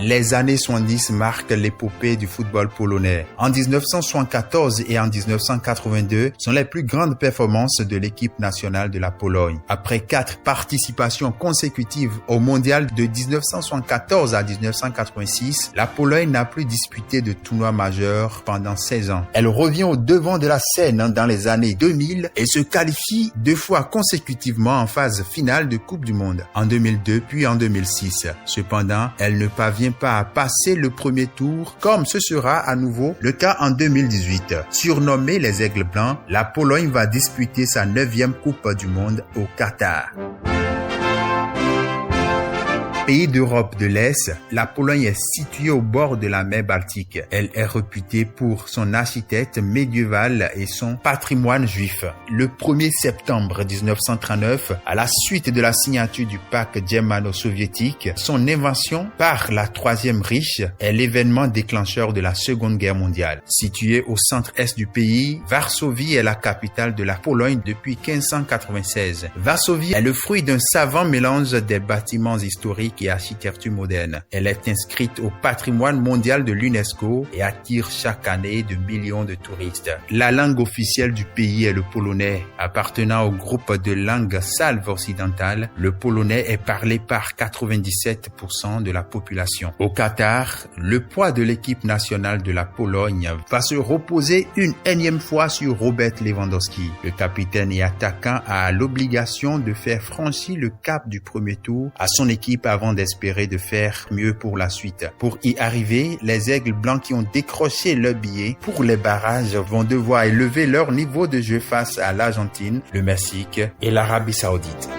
Les années 70 marquent l'épopée du football polonais. En 1974 et en 1982 sont les plus grandes performances de l'équipe nationale de la Pologne. Après 4 participations consécutives au mondial de 1974 à 1986, la Pologne n'a plus disputé de tournoi majeur pendant 16 ans. Elle revient au devant de la scène dans les années 2000 et se qualifie 2 fois consécutivement en phase finale de Coupe du Monde, en 2002 puis en 2006. Cependant, elle ne parvient pas à passer le premier tour comme ce sera à nouveau le cas en 2018. Surnommée les Aigles Blancs, la Pologne va disputer sa 9e Coupe du Monde au Qatar. Pays d'Europe de l'Est, la Pologne est située au bord de la mer Baltique. Elle est réputée pour son architecte médiéval et son patrimoine juif. Le 1er septembre 1939, à la suite de la signature du pacte germano-soviétique, son invention par la Troisième Reich est l'événement déclencheur de la Seconde Guerre mondiale. Située au centre-est du pays, Varsovie est la capitale de la Pologne depuis 1596. Varsovie est le fruit d'un savant mélange des bâtiments historiques et architecture moderne. Elle est inscrite au patrimoine mondial de l'UNESCO et attire chaque année de millions de touristes. La langue officielle du pays est le polonais. Appartenant au groupe de langues salves occidentales, le polonais est parlé par 97% de la population. Au Qatar, le poids de l'équipe nationale de la Pologne va se reposer une énième fois sur Robert Lewandowski. Le capitaine et attaquant a l'obligation de faire franchir le cap du premier tour à son équipe avant d'espérer de faire mieux pour la suite. Pour y arriver, les Aigles Blancs qui ont décroché leur billet pour les barrages vont devoir élever leur niveau de jeu face à l'Argentine, le Mexique et l'Arabie Saoudite.